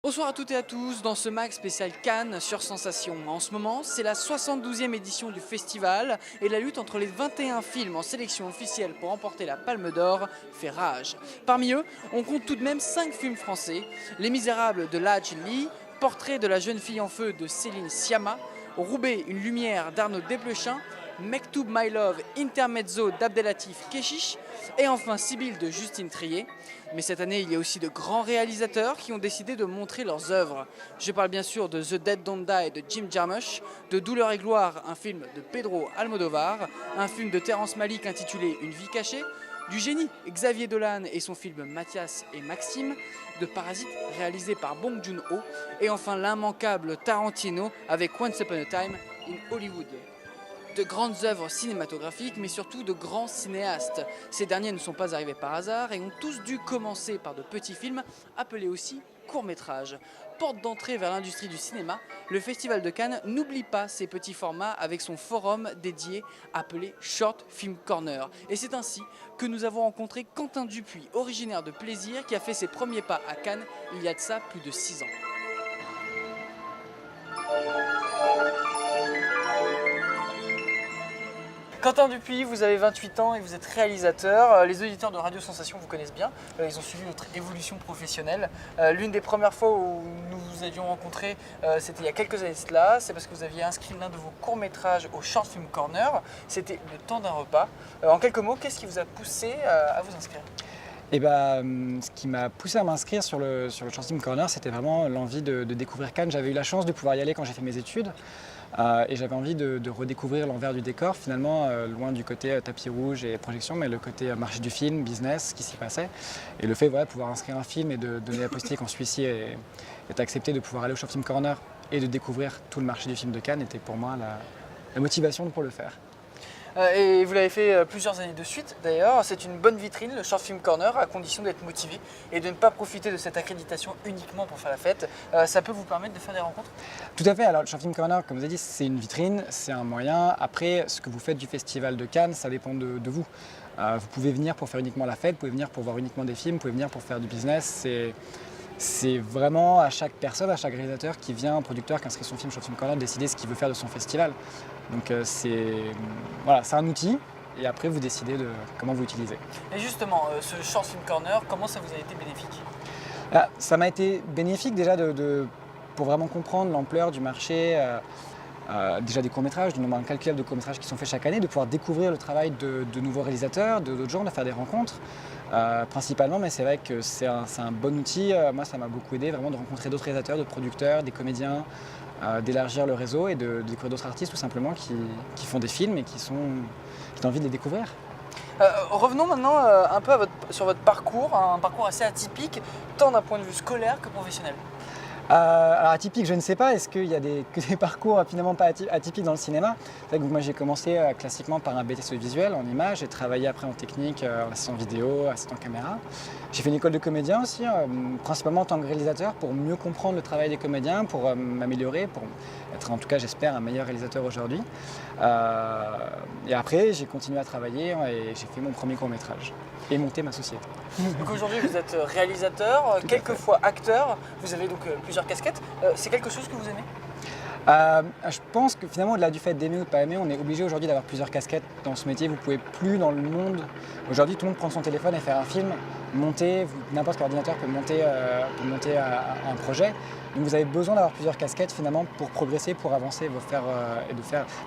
Bonsoir à toutes et à tous dans ce mag spécial Cannes sur Sensation. En ce moment, c'est la 72e édition du festival et la lutte entre les 21 films en sélection officielle pour remporter la Palme d'Or fait rage. Parmi eux, on compte tout de même 5 films français. Les Misérables de La Li, Portrait de la jeune fille en feu de Céline Sciamma, Roubaix, une lumière d'Arnaud Desplechin, Mektoub My Love, Intermezzo d'Abdelatif Kechiche et enfin Sibylle de Justine Triet. Mais cette année, il y a aussi de grands réalisateurs qui ont décidé de montrer leurs œuvres. Je parle bien sûr de The Dead Don't Die de Jim Jarmusch, de Douleur et Gloire, un film de Pedro Almodovar, un film de Terrence Malick intitulé Une vie cachée, du génie Xavier Dolan et son film Mathias et Maxime, de Parasite réalisé par Bong Joon-ho, et enfin l'immanquable Tarantino avec Once Upon a Time in Hollywood. De grandes œuvres cinématographiques, mais surtout de grands cinéastes. Ces derniers ne sont pas arrivés par hasard et ont tous dû commencer par de petits films, appelés aussi courts-métrages. Porte d'entrée vers l'industrie du cinéma, le Festival de Cannes n'oublie pas ces petits formats avec son forum dédié appelé Short Film Corner. Et c'est ainsi que nous avons rencontré Quentin Dupuis, originaire de Plaisir, qui a fait ses premiers pas à Cannes il y a de ça plus de 6 ans. Quentin Dupuis, vous avez 28 ans et vous êtes réalisateur. Les auditeurs de Radio Sensation vous connaissent bien. Ils ont suivi votre évolution professionnelle. L'une des premières fois où nous vous avions rencontré, c'était il y a quelques années de cela. C'est parce que vous aviez inscrit l'un de vos courts-métrages au Short Film Corner. C'était Le temps d'un repas. En quelques mots, qu'est-ce qui vous a poussé à vous inscrire ? Ce qui m'a poussé à m'inscrire sur le Short Film Corner, c'était vraiment l'envie de découvrir Cannes. J'avais eu la chance de pouvoir y aller quand j'ai fait mes études. Et j'avais envie de redécouvrir l'envers du décor, finalement, loin du côté tapis rouge et projection, mais le côté marché du film, business, ce qui s'y passait. Et le fait de pouvoir inscrire un film et de donner la possibilité quand celui-ci est accepté de pouvoir aller au Short Film Corner et de découvrir tout le marché du film de Cannes était pour moi la motivation pour le faire. Et vous l'avez fait plusieurs années de suite d'ailleurs. C'est une bonne vitrine, le Short Film Corner, à condition d'être motivé et de ne pas profiter de cette accréditation uniquement pour faire la fête. Ça peut vous permettre de faire des rencontres ? Tout à fait. Alors, le Short Film Corner, comme vous avez dit, c'est une vitrine, c'est un moyen. Après, ce que vous faites du Festival de Cannes, ça dépend de vous. Vous pouvez venir pour faire uniquement la fête, vous pouvez venir pour voir uniquement des films, vous pouvez venir pour faire du business. C'est vraiment à chaque personne, à chaque réalisateur qui vient, un producteur qui inscrit son film sur Film Corner, de décider ce qu'il veut faire de son festival. Donc c'est un outil et après vous décidez de comment vous l'utilisez. Et justement, ce Short Film Corner, comment ça vous a été bénéfique ? Ça m'a été bénéfique déjà pour vraiment comprendre l'ampleur du marché, déjà des courts-métrages, du nombre incalculable de courts-métrages qui sont faits chaque année, de pouvoir découvrir le travail de nouveaux réalisateurs, d'autres gens, de faire des rencontres. Principalement, mais c'est vrai que c'est un bon outil. Moi, ça m'a beaucoup aidé vraiment de rencontrer d'autres réalisateurs, d'autres producteurs, des comédiens, d'élargir le réseau et de découvrir d'autres artistes tout simplement qui font des films et qui ont envie de les découvrir. Revenons maintenant un peu sur votre parcours, un parcours assez atypique, tant d'un point de vue scolaire que professionnel. Alors atypique, je ne sais pas, est-ce qu'il y a que des parcours finalement pas atypiques dans le cinéma ? C'est vrai que moi j'ai commencé classiquement par un BTS visuel en images, j'ai travaillé après en technique, en assistant vidéo, assistant caméra. J'ai fait une école de comédien aussi, principalement en tant que réalisateur pour mieux comprendre le travail des comédiens, pour m'améliorer, pour être en tout cas j'espère un meilleur réalisateur aujourd'hui. Et après j'ai continué à travailler et j'ai fait mon premier court-métrage et monté ma société. Donc aujourd'hui vous êtes réalisateur, quelquefois acteur, vous avez donc plusieurs casquettes. C'est quelque chose que vous aimez ? Je pense que finalement, au-delà du fait d'aimer ou de pas aimer, on est obligé aujourd'hui d'avoir plusieurs casquettes dans ce métier. Vous ne pouvez plus dans le monde. Aujourd'hui, tout le monde prend son téléphone et faire un film, monter, n'importe quel ordinateur peut monter un projet. Donc vous avez besoin d'avoir plusieurs casquettes finalement pour progresser, pour avancer,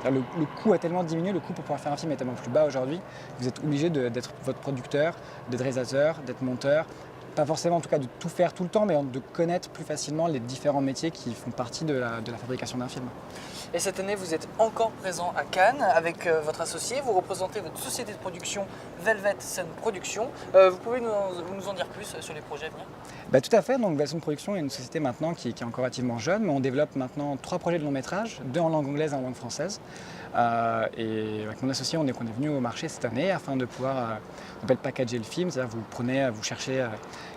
le coût a tellement diminué, le coût pour pouvoir faire un film est tellement plus bas aujourd'hui. Vous êtes obligé d'être votre producteur, d'être réalisateur, d'être monteur. Pas forcément en tout cas de tout faire tout le temps, mais de connaître plus facilement les différents métiers qui font partie de la fabrication d'un film. Et cette année, vous êtes encore présent à Cannes avec votre associé. Vous représentez votre société de production Velvet Sun Production. Vous pouvez nous en dire plus sur les projets à venir ? Tout à fait. Donc Velvet Sun Production est une société maintenant qui est encore relativement jeune, mais on développe maintenant 3 projets de long métrage, 2 en langue anglaise et 1 en langue française. Et avec mon associé, on est venu au marché cette année afin de pouvoir on appelle packager le film, c'est-à-dire vous cherchez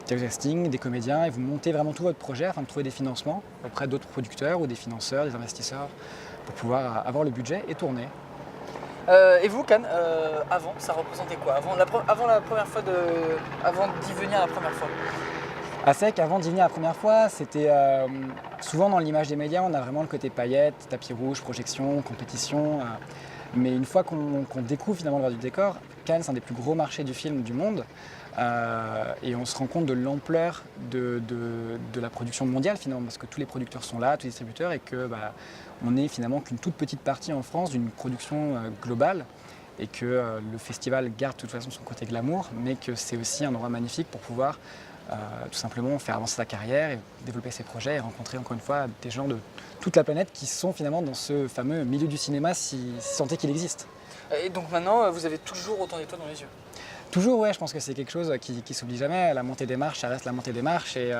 des castings, des comédiens et vous montez vraiment tout votre projet afin de trouver des financements auprès d'autres producteurs ou des financeurs, des investisseurs pour pouvoir avoir le budget et tourner. Et vous, Cannes, avant, ça représentait quoi avant la première fois avant d'y venir la première fois ? C'est vrai qu'avant d'y venir la première fois, c'était souvent dans l'image des médias, on a vraiment le côté paillettes, tapis rouge, projection, compétition. Mais une fois qu'on découvre finalement le verre du décor, Cannes c'est un des plus gros marchés du film du monde. Et on se rend compte de l'ampleur de la production mondiale finalement, parce que tous les producteurs sont là, tous les distributeurs, et que on n'est finalement qu'une toute petite partie en France d'une production globale, et que le festival garde de toute façon son côté glamour, mais que c'est aussi un endroit magnifique pour pouvoir tout simplement faire avancer sa carrière et développer ses projets et rencontrer encore une fois des gens de toute la planète qui sont finalement dans ce fameux milieu du cinéma si tant est qu'il existe. Et donc maintenant, vous avez toujours autant d'étoiles dans les yeux? Toujours, ouais, je pense que c'est quelque chose qui s'oublie jamais. La montée des marches, ça reste la montée des marches, et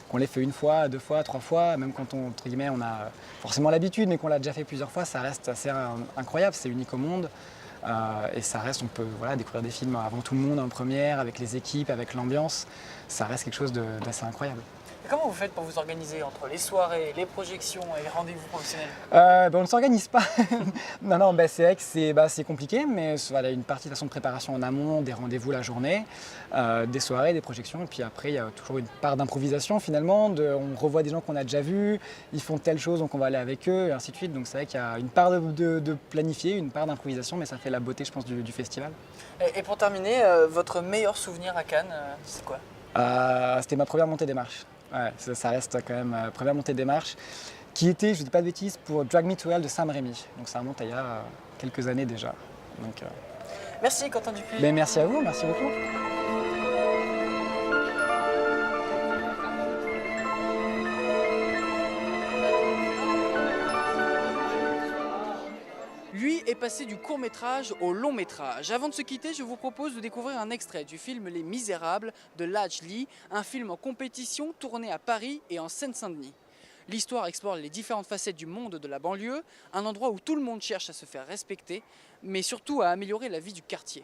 qu'on l'ait fait une fois, deux fois, trois fois, même quand on, entre guillemets, on a forcément l'habitude, mais qu'on l'a déjà fait plusieurs fois, ça reste assez incroyable, c'est unique au monde. Et ça reste, on peut découvrir des films avant tout le monde en première, avec les équipes, avec l'ambiance. Ça reste quelque chose d'assez incroyable. Et comment vous faites pour vous organiser entre les soirées, les projections et les rendez-vous professionnels? On ne s'organise pas. Non, c'est vrai que c'est compliqué, mais il y a une partie de façon de préparation en amont, des rendez-vous la journée, des soirées, des projections, et puis après il y a toujours une part d'improvisation finalement. On revoit des gens qu'on a déjà vus, ils font telle chose, donc on va aller avec eux, et ainsi de suite. Donc c'est vrai qu'il y a une part de planifier, une part d'improvisation, mais ça fait la beauté, je pense, du festival. Et pour terminer, votre meilleur souvenir à Cannes, c'est quoi? C'était ma première montée des marches. Ouais, ça reste quand même première montée des marches, qui était, je ne dis pas de bêtises, pour Drag Me to Hell de Sam Raimi. Donc ça remonte à il y a quelques années déjà. Donc, Merci Quentin Dupieux. Merci à vous, merci beaucoup. Lui est passé du court-métrage au long-métrage. Avant de se quitter, je vous propose de découvrir un extrait du film Les Misérables de Ladj Ly, un film en compétition tourné à Paris et en Seine-Saint-Denis. L'histoire explore les différentes facettes du monde de la banlieue, un endroit où tout le monde cherche à se faire respecter, mais surtout à améliorer la vie du quartier.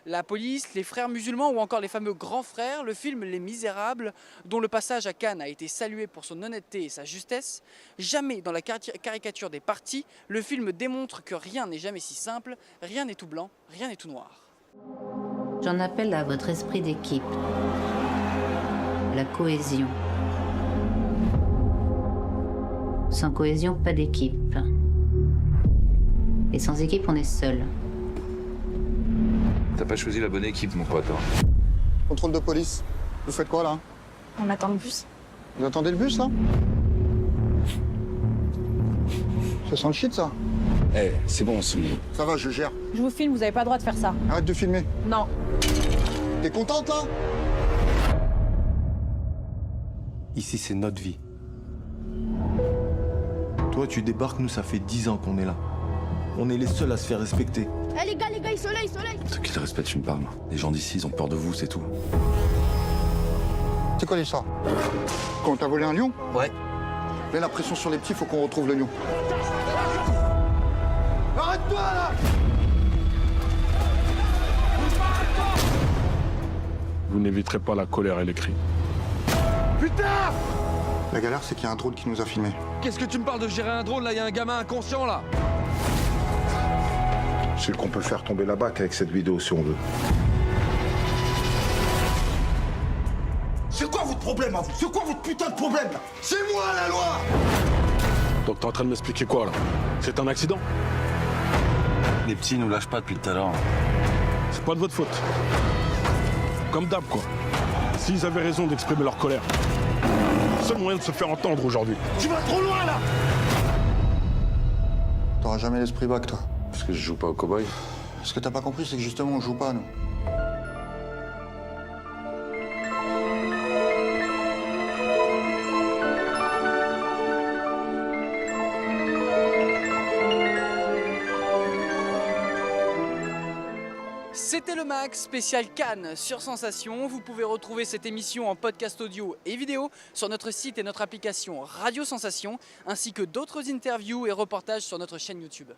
La police, les frères musulmans ou encore les fameux grands frères, le film Les Misérables, dont le passage à Cannes a été salué pour son honnêteté et sa justesse, jamais dans la caricature des partis, le film démontre que rien n'est jamais si simple, rien n'est tout blanc, rien n'est tout noir. J'en appelle à votre esprit d'équipe, la cohésion. Sans cohésion, pas d'équipe. Et sans équipe, on est seul. T'as pas choisi la bonne équipe, mon pote. Hein. Contrôle de police. Vous faites quoi, là? On attend le bus. Vous attendez le bus, là? Ça sent le shit, ça. Eh, c'est bon, Soumi. Ça va, je gère. Je vous filme, vous avez pas le droit de faire ça. Arrête de filmer. Non. T'es contente, là? Ici, c'est notre vie. Toi, tu débarques, nous, ça fait 10 ans qu'on est là. On est les seuls à se faire respecter. Eh les gars, soleil! Ceux qui te respectent, tu me parles. Les gens d'ici, ils ont peur de vous, c'est tout. C'est quoi l'histoire? Quand t'as volé un lion? Ouais. Mets la pression sur les petits, faut qu'on retrouve le lion. Arrête-toi, là! Vous n'éviterez pas la colère et les cris. Putain! La galère, c'est qu'il y a un drone qui nous a filmés. Qu'est-ce que tu me parles de gérer un drone, là? Il y a un gamin inconscient, là. C'est qu'on peut faire tomber la BAC avec cette vidéo si on veut. C'est quoi votre problème à vous? C'est quoi votre putain de problème là? C'est moi la loi! Donc t'es en train de m'expliquer quoi là? C'est un accident? Les petits nous lâchent pas depuis tout à l'heure. C'est pas de votre faute. Comme d'hab quoi. S'ils avaient raison d'exprimer leur colère, seul moyen de se faire entendre aujourd'hui. Tu vas trop loin là! T'auras jamais l'esprit bac toi. Parce que je joue pas au cow-boy. Ce que t'as pas compris, c'est que justement on joue pas nous. C'était le Max spécial Cannes sur Sensation. Vous pouvez retrouver cette émission en podcast audio et vidéo sur notre site et notre application Radio Sensation, ainsi que d'autres interviews et reportages sur notre chaîne YouTube.